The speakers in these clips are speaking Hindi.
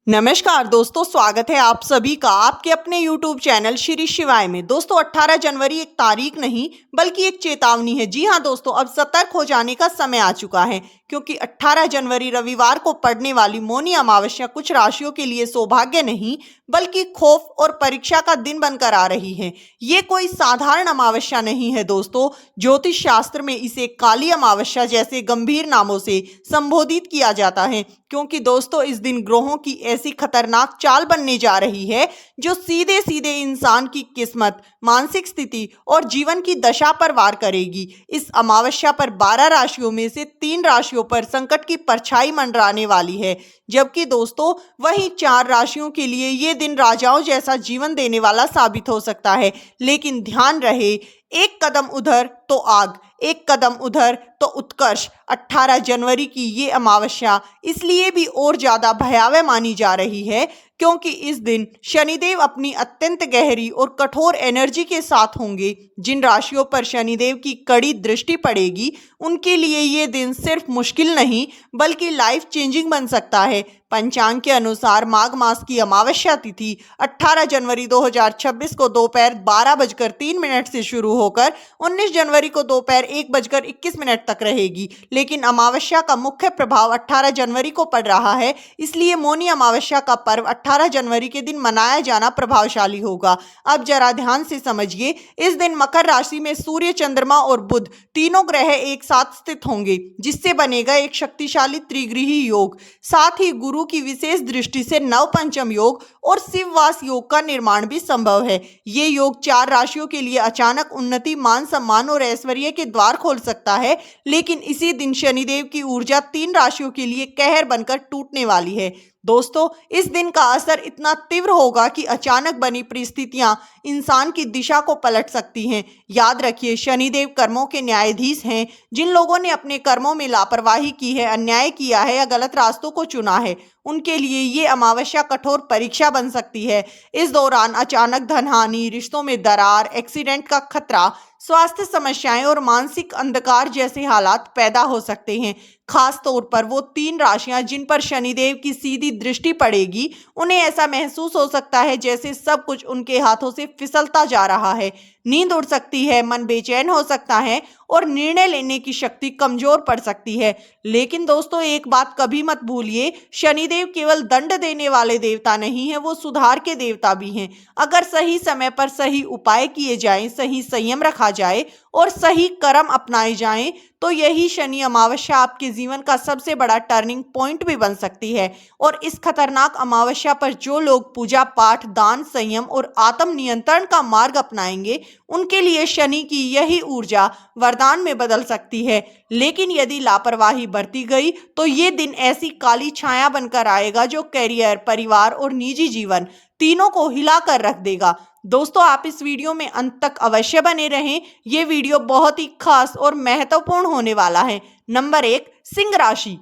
नमस्कार दोस्तों, स्वागत है आप सभी का आपके अपने YouTube चैनल श्री शिवाय में। दोस्तों 18 जनवरी एक तारीख नहीं बल्कि एक चेतावनी है। जी हां दोस्तों, अब सतर्क हो जाने का समय आ चुका है क्योंकि 18 जनवरी रविवार को पड़ने वाली मौनी अमावस्या कुछ राशियों के लिए सौभाग्य नहीं बल्कि खौफ और परीक्षा का दिन बनकर आ रही है। ये कोई साधारण अमावस्या नहीं है दोस्तों। ज्योतिष शास्त्र में इसे काली अमावस्या जैसे गंभीर नामों से संबोधित किया जाता है क्योंकि दोस्तों इस दिन ग्रहों की ऐसी खतरनाक चाल बनने जा रही है जो सीधे सीधे इंसान की किस्मत, मानसिक स्थिति और जीवन की दशा पर वार करेगी। इस अमावस्या पर 12 राशियों में से 3 राशियों पर संकट की परछाई मंडराने वाली है, जबकि दोस्तों वहीं 4 राशियों के लिए ये दिन राजाओं जैसा जीवन देने वाला साबित हो सकता है। लेकिन ध्यान रहे, एक कदम उधर तो आग, एक कदम उधर तो उत्कर्ष। 18 जनवरी की ये अमावस्या इसलिए भी और ज्यादा भयावह मानी जा रही है क्योंकि इस दिन शनिदेव अपनी अत्यंत गहरी और कठोर एनर्जी के साथ होंगे। जिन राशियों पर शनिदेव की कड़ी दृष्टि पड़ेगी उनके लिए ये दिन सिर्फ मुश्किल नहीं बल्कि लाइफ चेंजिंग बन सकता है। पंचांग के अनुसार माघ मास की अमावस्या तिथि 18 जनवरी 2026 को दोपहर 12:03 से शुरू होकर 19 जनवरी को दोपहर 1:21 तक रहेगी। लेकिन अमावस्या का मुख्य प्रभाव 18 जनवरी को पड़ रहा है, इसलिए मौनी अमावस्या का पर्व 18 जनवरी के दिन मनाया जाना प्रभावशाली होगा। अब जरा ध्यान से समझिए, इस दिन मकर राशि में सूर्य, चंद्रमा और बुध तीनों ग्रह एक साथ स्थित होंगे जिससे बनेगा एक शक्तिशाली त्रिग्रही योग। साथ ही गुरु की विशेष दृष्टि से नव पंचम योग और शिववास योग का निर्माण भी संभव है। ये योग 4 राशियों के लिए अचानक उन्नति, मान सम्मान और ऐश्वर्य के द्वार खोल सकता है। लेकिन इसी दिन शनिदेव की ऊर्जा 3 राशियों के लिए कहर बनकर टूटने वाली है। दोस्तों इस दिन का असर इतना तीव्र होगा कि अचानक बनी परिस्थितियां इंसान की दिशा को पलट सकती हैं। याद रखिए, शनिदेव कर्मों के न्यायाधीश हैं। जिन लोगों ने अपने कर्मों में लापरवाही की है, अन्याय किया है या गलत रास्तों को चुना है, उनके लिए ये अमावस्या कठोर परीक्षा बन सकती है। इस दौरान अचानक धनहानि, रिश्तों में दरार, एक्सीडेंट का खतरा, स्वास्थ्य समस्याएं और मानसिक अंधकार जैसे हालात पैदा हो सकते हैं। खास तौर पर वो 3 राशियां जिन पर शनिदेव की सीधी दृष्टि पड़ेगी, उन्हें ऐसा महसूस हो सकता है जैसे सब कुछ उनके हाथों से फिसलता जा रहा है। नींद उड़ सकती है, मन बेचैन हो सकता है और निर्णय लेने की शक्ति कमजोर पड़ सकती है। लेकिन दोस्तों एक बात कभी मत भूलिए, शनिदेव केवल दंड देने वाले देवता नहीं है, वो सुधार के देवता भी हैं। अगर सही समय पर सही उपाय किए जाएं, सही संयम रखा जाए और सही कर्म अपनाए जाएं तो यही शनि अमावस्या आपके जीवन का सबसे बड़ा टर्निंग पॉइंट भी बन सकती है। और इस खतरनाक अमावस्या पर जो लोग पूजा पाठ, दान, संयम और आत्म नियंत्रण का मार्ग अपनाएंगे उनके लिए शनि की यही ऊर्जा वरदान में बदल सकती है। लेकिन यदि लापरवाही बरती गई तो ये दिन ऐसी काली छाया बनकर आएगा जो करियर, परिवार और निजी जीवन तीनों को हिला कर रख देगा। दोस्तों आप इस वीडियो में अंत तक अवश्य बने रहें। ये वीडियो बहुत ही खास और महत्वपूर्ण होने वाला है। नंबर 1, सिंह राशि।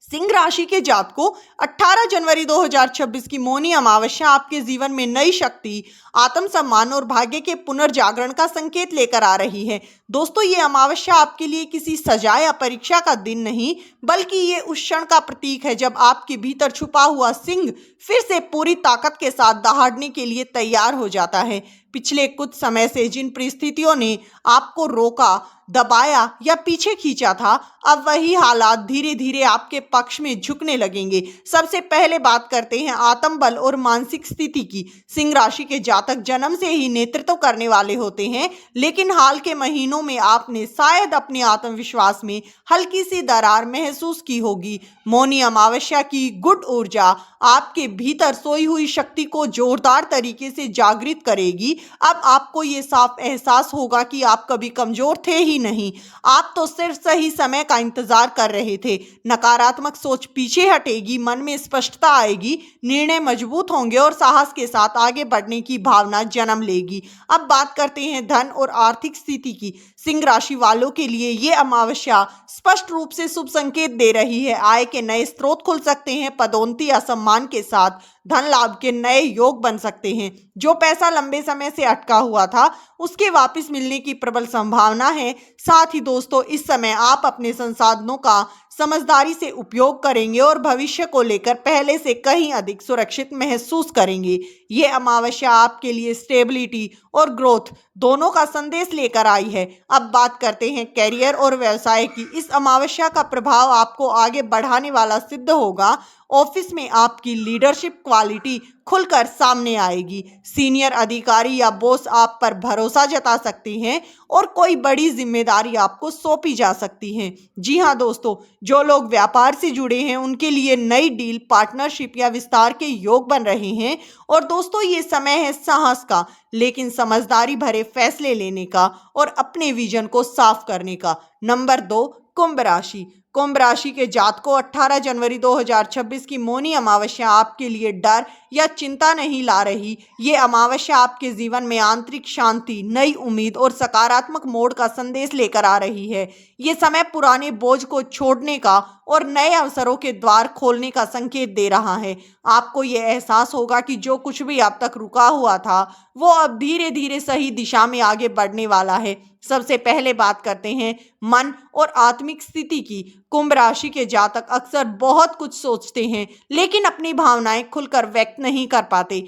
सिंह राशि के जातकों 18 जनवरी 2026 की मौनी अमावस्या आपके जीवन में नई शक्ति, आत्मसम्मान और भाग्य के पुनर्जागरण का संकेत लेकर आ रही है। दोस्तों ये अमावस्या आपके लिए किसी सजा या परीक्षा का दिन नहीं बल्कि ये उस क्षण का प्रतीक है जब आपके भीतर छुपा हुआ सिंह फिर से पूरी ताकत के साथ दहाड़ने के लिए तैयार हो जाता है। पिछले कुछ समय से जिन परिस्थितियों ने आपको रोका, दबाया या पीछे खींचा था, अब वही हालात धीरे धीरे आपके पक्ष में झुकने लगेंगे। सबसे पहले बात करते हैं आत्मबल और मानसिक स्थिति की। सिंह राशि के जातक जन्म से ही नेतृत्व करने वाले होते हैं, लेकिन हाल के महीनों में आपने शायद अपने आत्मविश्वास में हल्की सी दरार महसूस की होगी। मौनी अमावस्या की गुड ऊर्जा आपके भीतर सोई हुई शक्ति को जोरदार तरीके से जागृत करेगी। अब आपको ये साफ एहसास होगा कि आप कभी कमजोर थे ही नहीं, आप तो सिर्फ सही समय का इंतजार कर रहे थे। नकारात्मक सोच पीछे हटेगी, मन में स्पष्टता आएगी, निर्णय मजबूत होंगे और साहस के साथ आगे बढ़ने की भावना जन्म लेगी। अब बात करते हैं धन और आर्थिक स्थिति की। सिंह राशि वालों के लिए ये अमावस्या स्पष्ट रूप से शुभ संकेत दे रही है। आय के नए स्रोत खुल सकते हैं, पदोन्नति या सम्मान के साथ धन लाभ के नए योग बन सकते हैं। जो पैसा लंबे समय से अटका हुआ था उसके वापस मिलने की प्रबल संभावना है। साथ ही दोस्तों इस समय आप अपने संसाधनों का समझदारी से उपयोग करेंगे और भविष्य को लेकर पहले से कहीं अधिक सुरक्षित महसूस करेंगे। ये अमावस्या आपके लिए स्टेबिलिटी और ग्रोथ दोनों का संदेश लेकर आई है। अब बात करते हैं करियर और व्यवसाय की। इस अमावस्या का प्रभाव आपको आगे बढ़ाने वाला सिद्ध होगा। ऑफिस में आपकी लीडरशिप क्वालिटी खुलकर सामने आएगी। सीनियर अधिकारी या बॉस आप पर भरोसा जता सकते हैं और कोई बड़ी जिम्मेदारी आपको सौंपी जा सकती है। जी हाँ दोस्तों, जो लोग व्यापार से जुड़े हैं उनके लिए नई डील, पार्टनरशिप या विस्तार के योग बन रहे हैं। और दोस्तों, ये समय है साहस का, लेकिन समझदारी भरे फैसले लेने का और अपने विजन को साफ करने का। नंबर 2, कुंभ राशि। कुंभ राशि के जातकों, 18 जनवरी 2026 की मौनी अमावस्या आपके लिए डर या चिंता नहीं ला रही। ये अमावस्या आपके जीवन में आंतरिक शांति, नई उम्मीद और सकारात्मक मोड़ का संदेश लेकर आ रही है। ये समय पुराने बोझ को छोड़ने का और नए अवसरों के द्वार खोलने का संकेत दे रहा है। आपको ये एहसास होगा कि जो कुछ भी अब तक रुका हुआ था वो अब धीरे धीरे सही दिशा में आगे बढ़ने वाला है। सबसे पहले बात करते हैं मन और आत्मिक स्थिति की। कुंभ राशि के जातक अक्सर बहुत कुछ सोचते हैं लेकिन अपनी भावनाएं खुलकर व्यक्त नहीं कर पाते।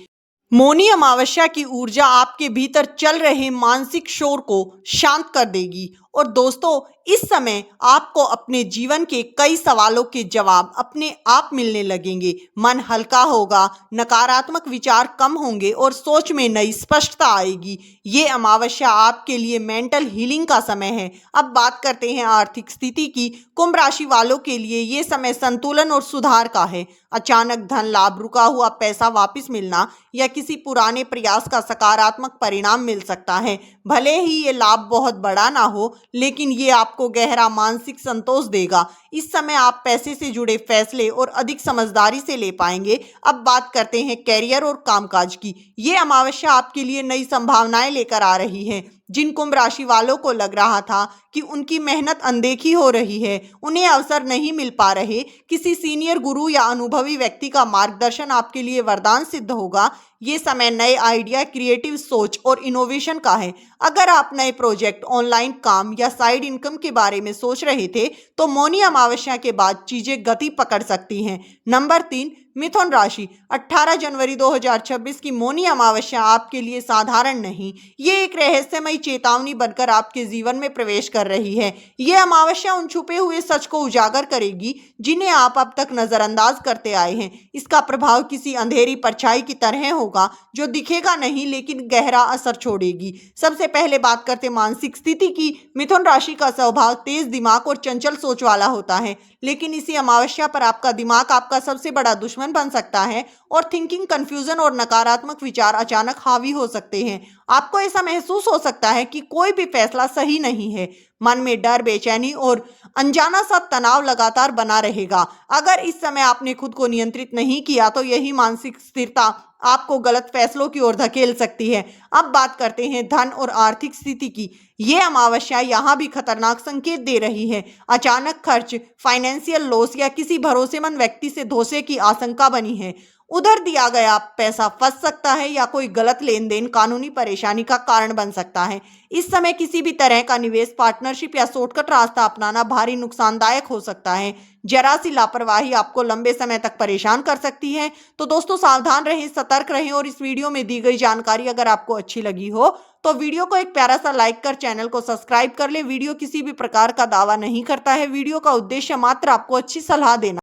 मौनी अमावस्या की ऊर्जा आपके भीतर चल रहे मानसिक शोर को शांत कर देगी। और दोस्तों, इस समय आपको अपने जीवन के कई सवालों के जवाब अपने आप मिलने लगेंगे। मन हल्का होगा, नकारात्मक विचार कम होंगे और सोच में नई स्पष्टता आएगी। ये अमावस्या आपके लिए मेंटल हीलिंग का समय है। अब बात करते हैं आर्थिक स्थिति की। कुंभ राशि वालों के लिए ये समय संतुलन और सुधार का है। अचानक धन लाभ, रुका हुआ पैसा वापस मिलना या किसी पुराने प्रयास का सकारात्मक परिणाम मिल सकता है। भले ही ये लाभ बहुत बड़ा ना हो, लेकिन ये आपको गहरा मानसिक संतोष देगा। इस समय आप पैसे से जुड़े फैसले और अधिक समझदारी से ले पाएंगे। अब बात करते हैं कैरियर और कामकाज की। ये अमावस्या आपके लिए नई संभावनाएं लेकर आ रही है। जिन कुंभ राशि वालों को लग रहा था कि उनकी मेहनत अनदेखी हो रही है, उन्हें अवसर नहीं मिल पा रहे, किसी सीनियर गुरु या अनुभवी व्यक्ति का मार्गदर्शन आपके लिए वरदान सिद्ध होगा। ये समय नए आइडिया, क्रिएटिव सोच और इनोवेशन का है। अगर आप नए प्रोजेक्ट, ऑनलाइन काम या साइड इनकम के बारे में सोच रहे थे तो मौनी अमावस्या के बाद चीजें गति पकड़ सकती हैं। नंबर 3, मिथुन राशि। 18 जनवरी 2026 की मौनी अमावस्या आपके लिए साधारण नहीं, ये एक रहस्यमयी चेतावनी बनकर आपके जीवन में प्रवेश कर रही है। ये अमावस्या उन छुपे हुए सच को उजागर करेगी जिन्हें आप अब तक नजरअंदाज करते आए हैं। इसका प्रभाव किसी अंधेरी परछाई की तरह होगा जो दिखेगा नहीं लेकिन गहरा असर छोड़ेगी। सबसे पहले बात करते मानसिक स्थिति की। मिथुन राशि का स्वभाव तेज दिमाग और चंचल सोच वाला होता है, लेकिन इसी अमावस्या पर आपका दिमाग आपका सबसे बड़ा दुश्मन बन सकता है और थिंकिंग, कंफ्यूजन और नकारात्मक विचार अचानक हावी हो सकते हैं। आपको ऐसा महसूस हो सकता है कि कोई भी फैसला सही नहीं है। मन में डर, बेचैनी और अनजाना सा तनाव लगातार बना रहेगा। अगर इस समय आपने खुद को नियंत्रित नहीं किया तो यही मानसिक स्थिरता आपको गलत फैसलों की ओर धकेल सकती है। अब बात करते हैं धन और आर्थिक स्थिति की। ये अमावस्या यहाँ भी खतरनाक संकेत दे रही है। अचानक खर्च, फाइनेंशियल लॉस या किसी भरोसेमंद व्यक्ति से धोखे की आशंका बनी है। उधर दिया गया पैसा फंस सकता है या कोई गलत लेन देन कानूनी परेशानी का कारण बन सकता है। इस समय किसी भी तरह का निवेश, पार्टनरशिप या शॉर्टकट रास्ता अपनाना भारी नुकसानदायक हो सकता है। जरा सी लापरवाही आपको लंबे समय तक परेशान कर सकती है। तो दोस्तों, सावधान रहें, सतर्क रहें और इस वीडियो में दी गई जानकारी अगर आपको अच्छी लगी हो तो वीडियो को एक प्यारा सा लाइक कर चैनल को सब्सक्राइब कर ले। वीडियो किसी भी प्रकार का दावा नहीं करता है। वीडियो का उद्देश्य मात्र आपको अच्छी सलाह देना।